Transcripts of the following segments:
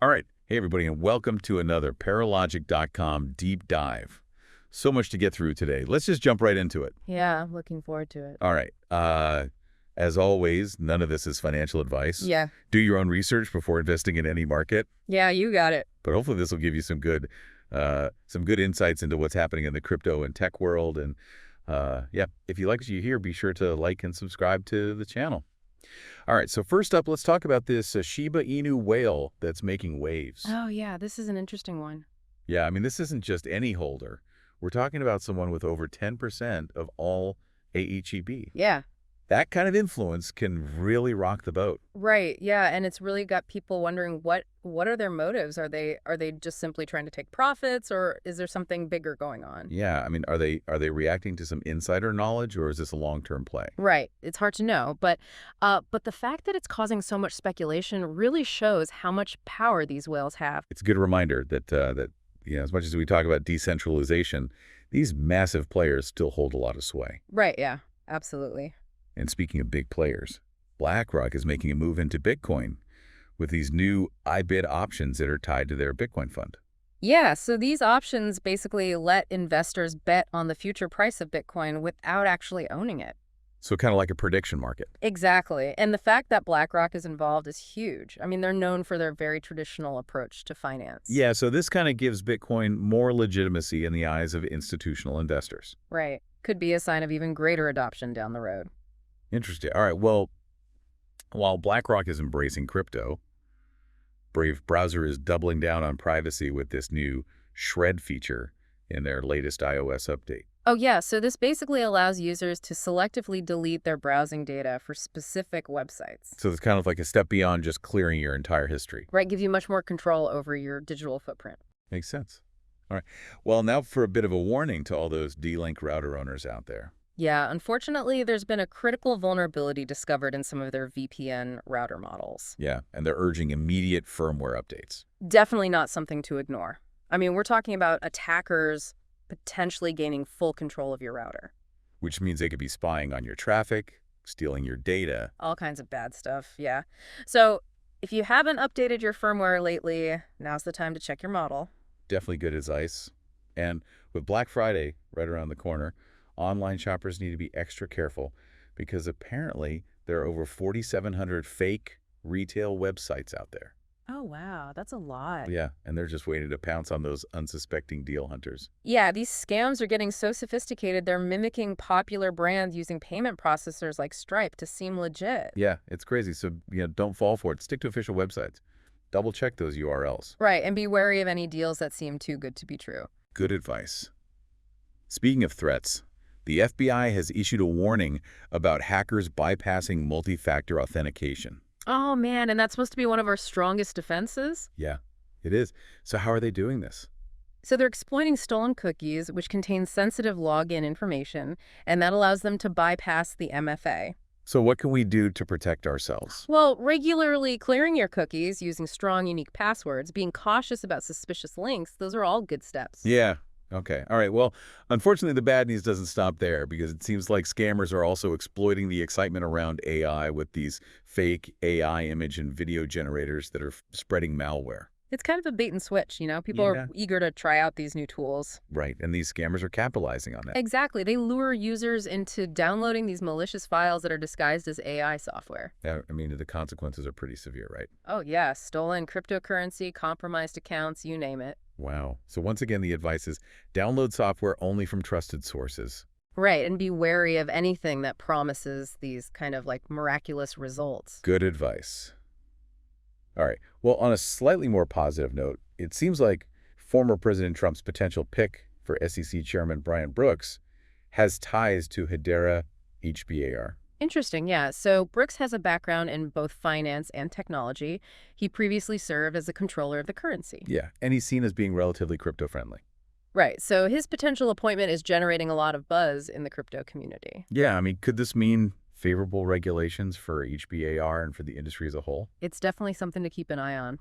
All right. Hey, everybody, and welcome to another Paralogic.com deep dive. So much to get through today. Let's just jump right into it. Yeah, I'm looking forward to it. All right. As always, none of this is financial advice. Yeah. Do your own research before investing in any market. Yeah, you got it. But hopefully this will give you some good insights into what's happening in the crypto and tech world. And yeah, if you like what you hear, be sure to like and subscribe to the channel. All right, so first up, let's talk about this Shiba Inu whale that's making waves. Oh, yeah, this is an interesting one. Yeah, I mean, this isn't just any holder. We're talking about someone with over 10% of all AECB. Yeah. That kind of influence can really rock the boat. Right. Yeah, and it's really got people wondering what are their motives? Are they just simply trying to take profits, or is there something bigger going on? Yeah, I mean, are they reacting to some insider knowledge, or is this a long-term play? Right. It's hard to know, but the fact that it's causing so much speculation really shows how much power these whales have. It's a good reminder that as much as we talk about decentralization, these massive players still hold a lot of sway. Right, yeah. Absolutely. And speaking of big players, BlackRock is making a move into Bitcoin with these new iBid options that are tied to their Bitcoin fund. Yeah, so these options basically let investors bet on the future price of Bitcoin without actually owning it. So kind of like a prediction market. Exactly. And the fact that BlackRock is involved is huge. I mean, they're known for their very traditional approach to finance. Yeah, so this kind of gives Bitcoin more legitimacy in the eyes of institutional investors. Right. Could be a sign of even greater adoption down the road. Interesting. All right, well, while BlackRock is embracing crypto, Brave browser is doubling down on privacy with this new shred feature in their latest iOS update. Oh, yeah. So this basically allows users to selectively delete their browsing data for specific websites. So it's kind of like a step beyond just clearing your entire history. Right. Gives you much more control over your digital footprint. Makes sense. All right. Well, now for a bit of a warning to all those D-Link router owners out there. Yeah, unfortunately, there's been a critical vulnerability discovered in some of their VPN router models. Yeah, and they're urging immediate firmware updates. Definitely not something to ignore. I mean, we're talking about attackers potentially gaining full control of your router. Which means they could be spying on your traffic, stealing your data. All kinds of bad stuff, yeah. So if you haven't updated your firmware lately, now's the time to check your model. Definitely good advice. And with Black Friday right around the corner, online shoppers need to be extra careful because apparently there are over 4,700 fake retail websites out there. Oh, wow. That's a lot. Yeah, and they're just waiting to pounce on those unsuspecting deal hunters. Yeah, these scams are getting so sophisticated, they're mimicking popular brands using payment processors like Stripe to seem legit. Yeah, it's crazy. So, don't fall for it. Stick to official websites. Double check those URLs. Right, and be wary of any deals that seem too good to be true. Good advice. Speaking of threats, the FBI has issued a warning about hackers bypassing multi-factor authentication. Oh, man, and that's supposed to be one of our strongest defenses? Yeah, it is. So how are they doing this? So they're exploiting stolen cookies, which contain sensitive login information, and that allows them to bypass the MFA. So what can we do to protect ourselves? Well, regularly clearing your cookies using strong, unique passwords, being cautious about suspicious links, those are all good steps. Yeah. Okay. All right. Well, unfortunately, the bad news doesn't stop there because it seems like scammers are also exploiting the excitement around AI with these fake AI image and video generators that are spreading malware. It's kind of a bait and switch, you know? People are eager to try out these new tools. Right. And these scammers are capitalizing on that. Exactly. They lure users into downloading these malicious files that are disguised as AI software. Yeah, I mean, the consequences are pretty severe, right? Oh, yeah. Stolen cryptocurrency, compromised accounts, you name it. Wow. So once again, the advice is download software only from trusted sources. Right, and be wary of anything that promises these kind of like miraculous results. Good advice. All right. Well, on a slightly more positive note, it seems like former President Trump's potential pick for SEC Chairman Brian Brooks has ties to Hedera HBAR. Interesting, yeah. So Brooks has a background in both finance and technology. He previously served as a controller of the currency. Yeah, and he's seen as being relatively crypto-friendly. Right, so his potential appointment is generating a lot of buzz in the crypto community. Yeah, I mean, could this mean favorable regulations for HBAR and for the industry as a whole? It's definitely something to keep an eye on.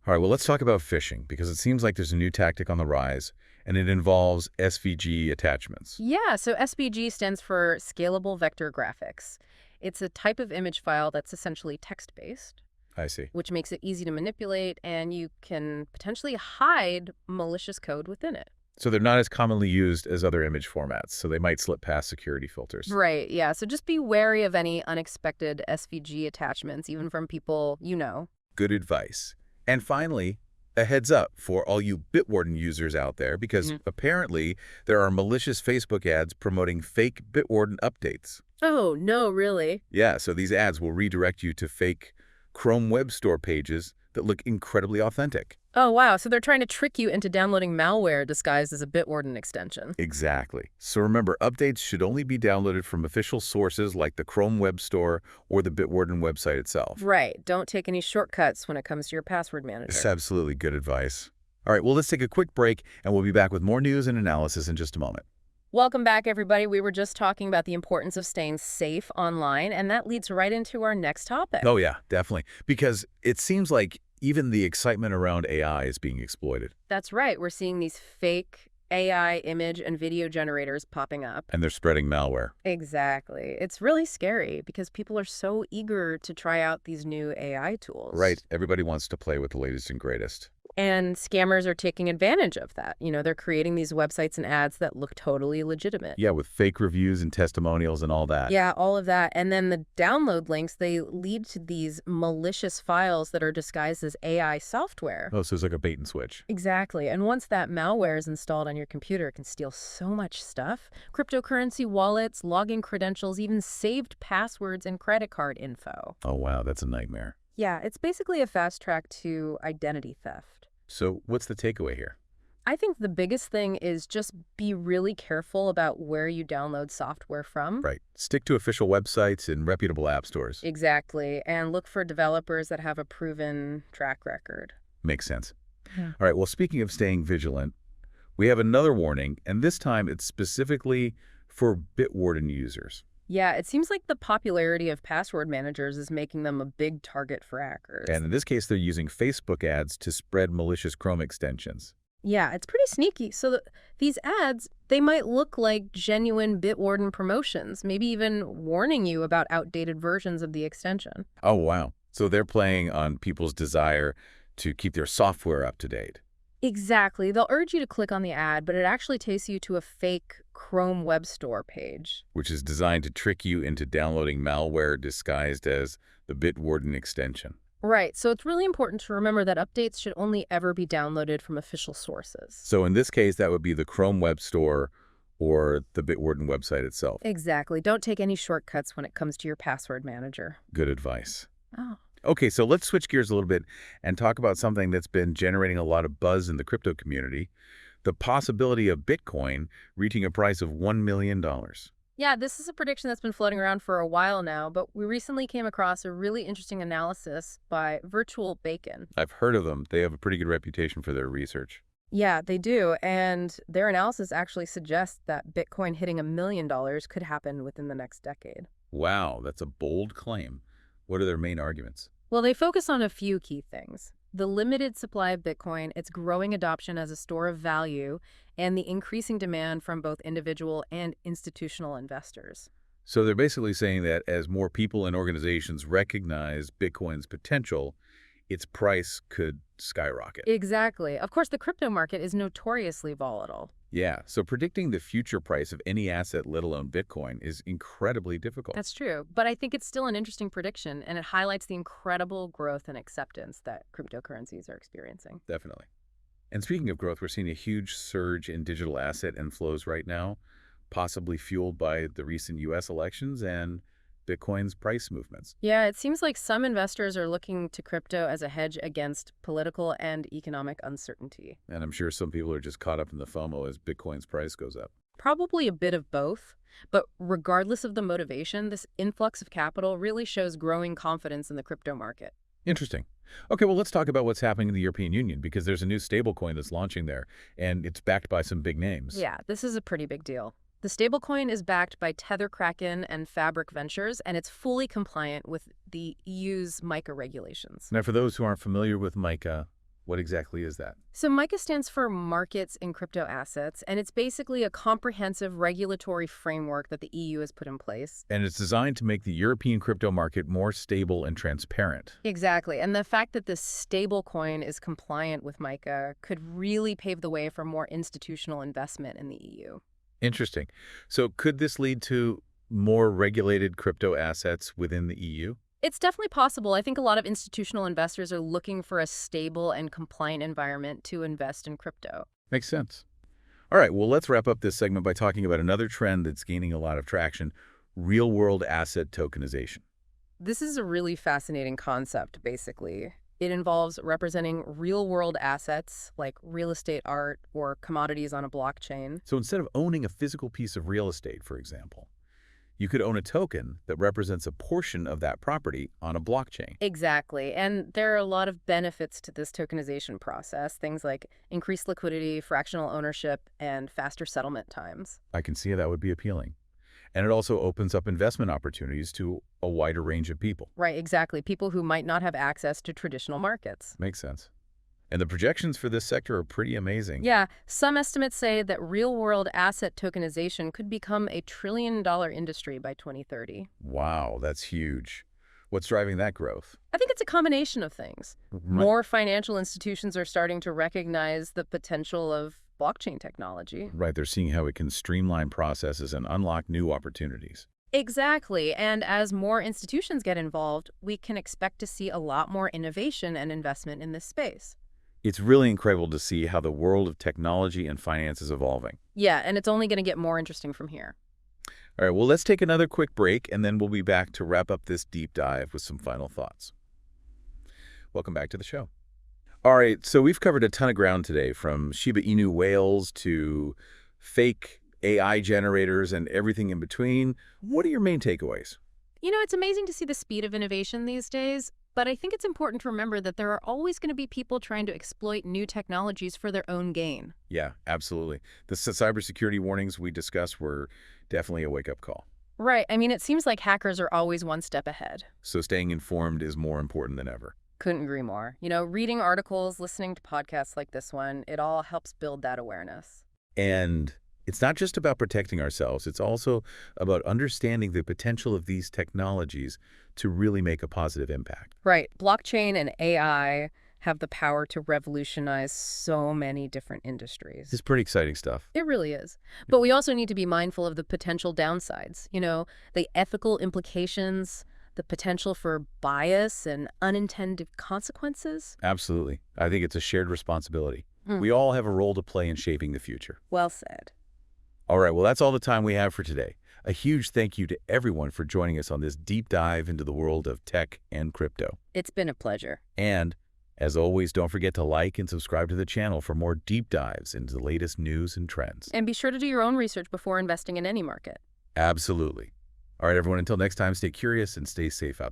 All right, well, let's talk about phishing because it seems like there's a new tactic on the rise, and it involves SVG attachments. Yeah, so SVG stands for Scalable Vector Graphics. It's a type of image file that's essentially text-based. I see. which makes it easy to manipulate, and you can potentially hide malicious code within it. So they're not as commonly used as other image formats, so they might slip past security filters. Right, yeah. So just be wary of any unexpected SVG attachments, even from people you know. Good advice. And finally, a heads up for all you Bitwarden users out there, because apparently there are malicious Facebook ads promoting fake Bitwarden updates. Oh, no, really? Yeah, so these ads will redirect you to fake Chrome Web Store pages that look incredibly authentic. Oh, wow. So they're trying to trick you into downloading malware disguised as a Bitwarden extension. Exactly. So remember, updates should only be downloaded from official sources like the Chrome Web Store or the Bitwarden website itself. Right. Don't take any shortcuts when it comes to your password manager. It's absolutely good advice. All right, well, let's take a quick break, and we'll be back with more news and analysis in just a moment. Welcome back, everybody. We were just talking about the importance of staying safe online, and that leads right into our next topic. Oh, yeah, definitely. Because it seems like even the excitement around AI is being exploited. That's right. We're seeing these fake AI image and video generators popping up. And they're spreading malware. Exactly. It's really scary because people are so eager to try out these new AI tools. Right. Everybody wants to play with the latest and greatest. And scammers are taking advantage of that. You know, they're creating these websites and ads that look totally legitimate. Yeah, with fake reviews and testimonials and all that. Yeah, all of that. And then the download links, they lead to these malicious files that are disguised as AI software. Oh, so it's like a bait and switch. Exactly. And once that malware is installed on your computer, it can steal so much stuff. Cryptocurrency wallets, login credentials, even saved passwords and credit card info. Oh, wow, that's a nightmare. Yeah, it's basically a fast track to identity theft. So what's the takeaway here? I think the biggest thing is just be really careful about where you download software from. Right. Stick to official websites and reputable app stores. Exactly. And look for developers that have a proven track record. Makes sense. Yeah. All right, well, speaking of staying vigilant, we have another warning, and this time it's specifically for Bitwarden users. Yeah, it seems like the popularity of password managers is making them a big target for hackers. And in this case, they're using Facebook ads to spread malicious Chrome extensions. Yeah, it's pretty sneaky. So these ads, they might look like genuine Bitwarden promotions, maybe even warning you about outdated versions of the extension. Oh, wow. So they're playing on people's desire to keep their software up to date. Exactly. They'll urge you to click on the ad, but it actually takes you to a fake Chrome Web Store page. Which is designed to trick you into downloading malware disguised as the Bitwarden extension. Right. So it's really important to remember that updates should only ever be downloaded from official sources. So in this case, that would be the Chrome Web Store or the Bitwarden website itself. Exactly. Don't take any shortcuts when it comes to your password manager. Good advice. Oh. Okay, so let's switch gears a little bit and talk about something that's been generating a lot of buzz in the crypto community, the possibility of Bitcoin reaching a price of $1 million. Yeah, this is a prediction that's been floating around for a while now, but we recently came across a really interesting analysis by Virtual Bacon. I've heard of them. They have a pretty good reputation for their research. Yeah, they do, and their analysis actually suggests that Bitcoin hitting $1 million could happen within the next decade. Wow, that's a bold claim. What are their main arguments? Well, they focus on a few key things. The limited supply of Bitcoin, its growing adoption as a store of value, and the increasing demand from both individual and institutional investors. So they're basically saying that as more people and organizations recognize Bitcoin's potential, its price could skyrocket. Exactly. Of course, the crypto market is notoriously volatile. Yeah, so predicting the future price of any asset, let alone Bitcoin, is incredibly difficult. That's true, but I think it's still an interesting prediction, and it highlights the incredible growth and acceptance that cryptocurrencies are experiencing. Definitely. And speaking of growth, we're seeing a huge surge in digital asset inflows right now, possibly fueled by the recent U.S. elections and Bitcoin's price movements. Yeah, it seems like some investors are looking to crypto as a hedge against political and economic uncertainty. And I'm sure some people are just caught up in the FOMO as Bitcoin's price goes up. Probably a bit of both, but regardless of the motivation, this influx of capital really shows growing confidence in the crypto market. Interesting. Okay, well, let's talk about what's happening in the European Union, because there's a new stablecoin that's launching there, and it's backed by some big names. Yeah, this is a pretty big deal. The stablecoin is backed by Tether Kraken and Fabric Ventures, and it's fully compliant with the EU's MiCA regulations. Now, for those who aren't familiar with MiCA, What exactly is that? So MiCA stands for Markets in Crypto Assets, and it's basically a comprehensive regulatory framework that the EU has put in place. And it's designed to make the European crypto market more stable and transparent. Exactly. And the fact that this stablecoin is compliant with MiCA could really pave the way for more institutional investment in the EU. Interesting. So could this lead to more regulated crypto assets within the EU? It's definitely possible. I think a lot of institutional investors are looking for a stable and compliant environment to invest in crypto. Makes sense. All right, well, let's wrap up this segment by talking about another trend that's gaining a lot of traction, real-world asset tokenization. This is a really fascinating concept, basically. It involves representing real-world assets like real estate, art, or commodities on a blockchain. So instead of owning a physical piece of real estate, for example, you could own a token that represents a portion of that property on a blockchain. Exactly. And there are a lot of benefits to this tokenization process, things like increased liquidity, fractional ownership, and faster settlement times. I can see how that would be appealing. And it also opens up investment opportunities to a wider range of people. Right, exactly. People who might not have access to traditional markets. Makes sense. And the projections for this sector are pretty amazing. Yeah, some estimates say that real-world asset tokenization could become a trillion-dollar industry by 2030. Wow, that's huge. What's driving that growth? I think it's a combination of things. More financial institutions are starting to recognize the potential of blockchain technology. Right, they're seeing how it can streamline processes and unlock new opportunities. Exactly, and as more institutions get involved, we can expect to see a lot more innovation and investment in this space. It's really incredible to see how the world of technology and finance is evolving. Yeah, and it's only going to get more interesting from here. All right, well, let's take another quick break, and then we'll be back to wrap up this deep dive with some final thoughts. Welcome back to the show. All right, so we've covered a ton of ground today, from Shiba Inu whales to fake AI generators and everything in between. What are your main takeaways? You know, it's amazing to see the speed of innovation these days, but I think it's important to remember that there are always going to be people trying to exploit new technologies for their own gain. Yeah, absolutely. The cybersecurity warnings we discussed were definitely a wake-up call. Right. I mean, it seems like hackers are always one step ahead. So staying informed is more important than ever. Couldn't agree more. You know, reading articles, listening to podcasts like this one, it all helps build that awareness. And it's not just about protecting ourselves. It's also about understanding the potential of these technologies to really make a positive impact. Right. Blockchain and AI have the power to revolutionize so many different industries. It's pretty exciting stuff. It really is. But we also need to be mindful of the potential downsides, you know, the ethical implications, the potential for bias and unintended consequences. Absolutely. I think it's a shared responsibility. Mm. We all have a role to play in shaping the future. Well said. All right, well, that's all the time we have for today. A huge thank you to everyone for joining us on this deep dive into the world of tech and crypto. It's been a pleasure. And as always, don't forget to like and subscribe to the channel for more deep dives into the latest news and trends. And be sure to do your own research before investing in any market. Absolutely. All right, everyone, until next time, stay curious and stay safe out there.